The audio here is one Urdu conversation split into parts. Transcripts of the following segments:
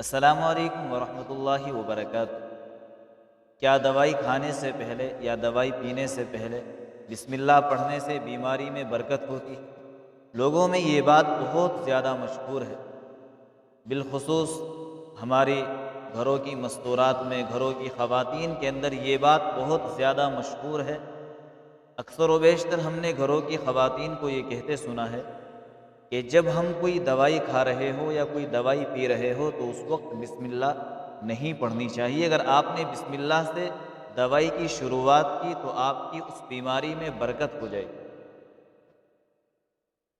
السلام علیکم ورحمۃ اللہ وبرکاتہ۔ کیا دوائی کھانے سے پہلے یا دوائی پینے سے پہلے بسم اللہ پڑھنے سے بیماری میں برکت ہوتی ہے؟ لوگوں میں یہ بات بہت زیادہ مشہور ہے، بالخصوص ہماری گھروں کی مستورات میں، گھروں کی خواتین کے اندر یہ بات بہت زیادہ مشہور ہے۔ اکثر و بیشتر ہم نے گھروں کی خواتین کو یہ کہتے سنا ہے کہ جب ہم کوئی دوائی کھا رہے ہو یا کوئی دوائی پی رہے ہو تو اس وقت بسم اللہ نہیں پڑھنی چاہیے۔ اگر آپ نے بسم اللہ سے دوائی کی شروعات کی تو آپ کی اس بیماری میں برکت ہو جائے گی۔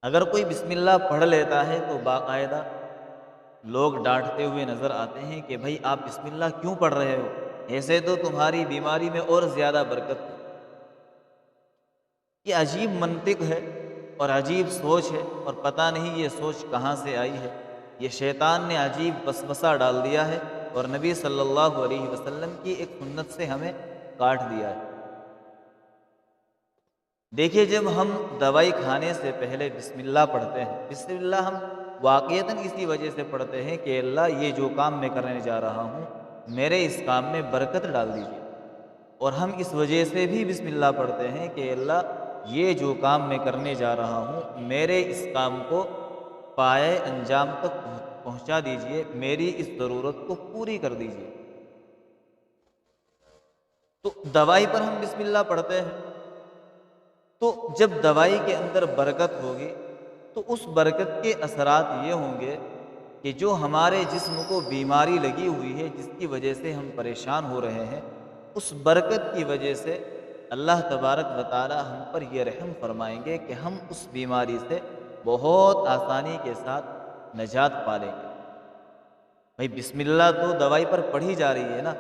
اگر کوئی بسم اللہ پڑھ لیتا ہے تو باقاعدہ لوگ ڈانٹتے ہوئے نظر آتے ہیں کہ بھائی آپ بسم اللہ کیوں پڑھ رہے ہو، ایسے تو تمہاری بیماری میں اور زیادہ برکت ہو۔ یہ عجیب منطق ہے اور عجیب سوچ ہے، اور پتہ نہیں یہ سوچ کہاں سے آئی ہے۔ یہ شیطان نے عجیب وسوسہ ڈال دیا ہے اور نبی صلی اللہ علیہ وسلم کی ایک سنت سے ہمیں کاٹ دیا ہے۔ دیکھیے، جب ہم دوائی کھانے سے پہلے بسم اللہ پڑھتے ہیں، بسم اللہ ہم واقعتاً اسی وجہ سے پڑھتے ہیں کہ اللہ یہ جو کام میں کرنے جا رہا ہوں میرے اس کام میں برکت ڈال دیجیے، اور ہم اس وجہ سے بھی بسم اللہ پڑھتے ہیں کہ اللہ یہ جو کام میں کرنے جا رہا ہوں میرے اس کام کو پائے انجام تک پہنچا دیجیے، میری اس ضرورت کو پوری کر دیجیے۔ تو دوائی پر ہم بسم اللہ پڑھتے ہیں، تو جب دوائی کے اندر برکت ہوگی تو اس برکت کے اثرات یہ ہوں گے کہ جو ہمارے جسم کو بیماری لگی ہوئی ہے، جس کی وجہ سے ہم پریشان ہو رہے ہیں، اس برکت کی وجہ سے اللہ تبارک و تعالی ہم پر یہ رحم فرمائیں گے کہ ہم اس بیماری سے بہت آسانی کے ساتھ نجات پا لیں گے۔ بھائی بسم اللہ تو دوائی پر پڑھی جا رہی ہے نا،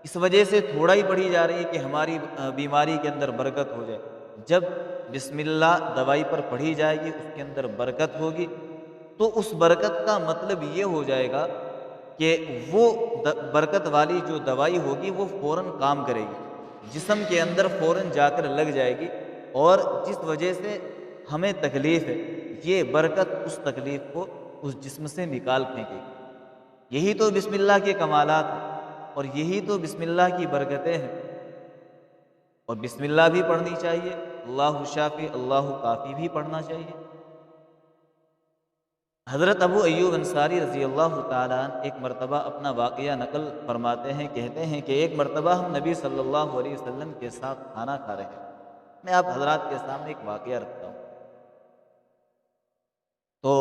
اس وجہ سے تھوڑا ہی پڑھی جا رہی ہے کہ ہماری بیماری کے اندر برکت ہو جائے۔ جب بسم اللہ دوائی پر پڑھی جائے گی، اس کے اندر برکت ہوگی، تو اس برکت کا مطلب یہ ہو جائے گا کہ وہ برکت والی جو دوائی ہوگی وہ فوراً کام کرے گی، جسم کے اندر فوراً جا کر لگ جائے گی، اور جس وجہ سے ہمیں تکلیف ہے یہ برکت اس تکلیف کو اس جسم سے نکال پھینکے گی۔ یہی تو بسم اللہ کے کمالات ہیں، اور یہی تو بسم اللہ کی برکتیں ہیں۔ اور بسم اللہ بھی پڑھنی چاہیے، اللہ شافی اللہ کافی بھی پڑھنا چاہیے۔ حضرت ابو ایوب انصاری رضی اللہ تعالیٰ عنہ ایک مرتبہ اپنا واقعہ نقل فرماتے ہیں، کہتے ہیں کہ ایک مرتبہ ہم نبی صلی اللہ علیہ وسلم کے ساتھ کھانا کھا رہے ہیں۔ میں آپ حضرات کے سامنے ایک واقعہ رکھتا ہوں۔ تو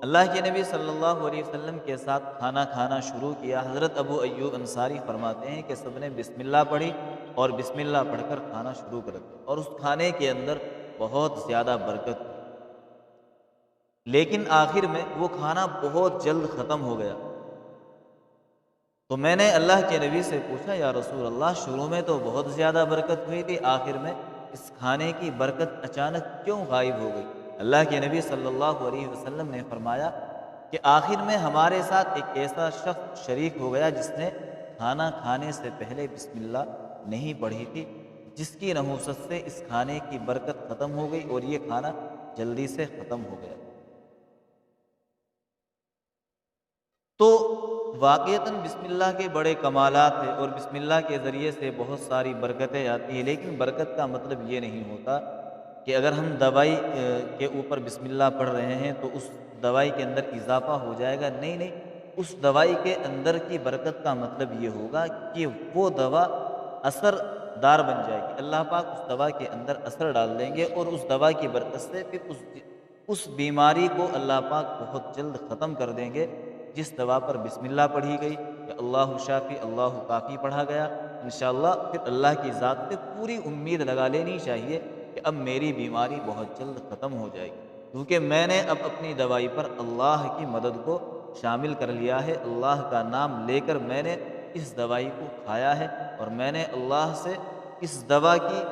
اللہ کے نبی صلی اللہ علیہ وسلم کے ساتھ کھانا کھانا شروع کیا۔ حضرت ابو ایوب انصاری فرماتے ہیں کہ سب نے بسم اللہ پڑھی اور بسم اللہ پڑھ کر کھانا شروع کر دیا، اور اس کھانے کے اندر بہت زیادہ برکت ہوئی، لیکن آخر میں وہ کھانا بہت جلد ختم ہو گیا۔ تو میں نے اللہ کے نبی سے پوچھا، یا رسول اللہ، شروع میں تو بہت زیادہ برکت ہوئی تھی، آخر میں اس کھانے کی برکت اچانک کیوں غائب ہو گئی؟ اللہ کے نبی صلی اللہ علیہ وسلم نے فرمایا کہ آخر میں ہمارے ساتھ ایک ایسا شخص شریک ہو گیا جس نے کھانا کھانے سے پہلے بسم اللہ نہیں پڑھی تھی، جس کی نحوست سے اس کھانے کی برکت ختم ہو گئی اور یہ کھانا جلدی سے ختم ہو گیا۔ تو واقعتاً بسم اللہ کے بڑے کمالات ہیں، اور بسم اللہ کے ذریعے سے بہت ساری برکتیں آتی ہیں، لیکن برکت کا مطلب یہ نہیں ہوتا کہ اگر ہم دوائی کے اوپر بسم اللہ پڑھ رہے ہیں تو اس دوائی کے اندر اضافہ ہو جائے گا۔ نہیں نہیں، اس دوائی کے اندر کی برکت کا مطلب یہ ہوگا کہ وہ دوا اثر دار بن جائے گی، اللہ پاک اس دوا کے اندر اثر ڈال دیں گے، اور اس دوا کی برکت سے پھر اس بیماری کو اللہ پاک بہت جلد ختم کر دیں گے۔ جس دوا پر بسم اللہ پڑھی گئی یا اللہ شافی اللہ کافی پڑھا گیا، انشاءاللہ پھر اللہ کی ذات سے پوری امید لگا لینی چاہیے کہ اب میری بیماری بہت جلد ختم ہو جائے گی، کیونکہ میں نے اب اپنی دوائی پر اللہ کی مدد کو شامل کر لیا ہے، اللہ کا نام لے کر میں نے اس دوائی کو کھایا ہے، اور میں نے اللہ سے اس دوا کی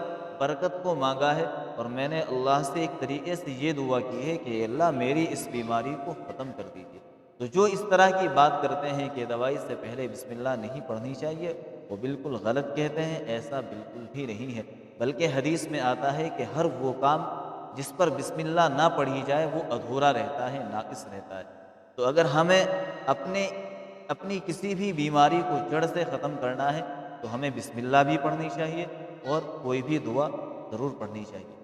برکت کو مانگا ہے، اور میں نے اللہ سے ایک طریقے سے یہ دعا کی ہے کہ اللہ میری اس بیماری کو ختم کر دیجیے۔ تو جو اس طرح کی بات کرتے ہیں کہ دوائی سے پہلے بسم اللہ نہیں پڑھنی چاہیے، وہ بالکل غلط کہتے ہیں، ایسا بالکل بھی نہیں ہے، بلکہ حدیث میں آتا ہے کہ ہر وہ کام جس پر بسم اللہ نہ پڑھی جائے وہ ادھورا رہتا ہے، ناقص رہتا ہے۔ تو اگر ہمیں اپنے اپنی کسی بھی بیماری کو جڑ سے ختم کرنا ہے تو ہمیں بسم اللہ بھی پڑھنی چاہیے اور کوئی بھی دعا ضرور پڑھنی چاہیے۔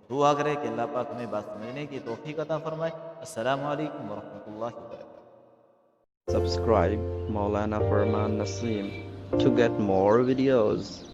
دعا کرے کہ اللہ پاک ہمیں بات سمجھنے کی توفیق عطا فرمائے۔ السلام علیکم ورحمۃ اللہ وبرکاتہ۔ Subscribe Maulana Farman Naseem to get more videos.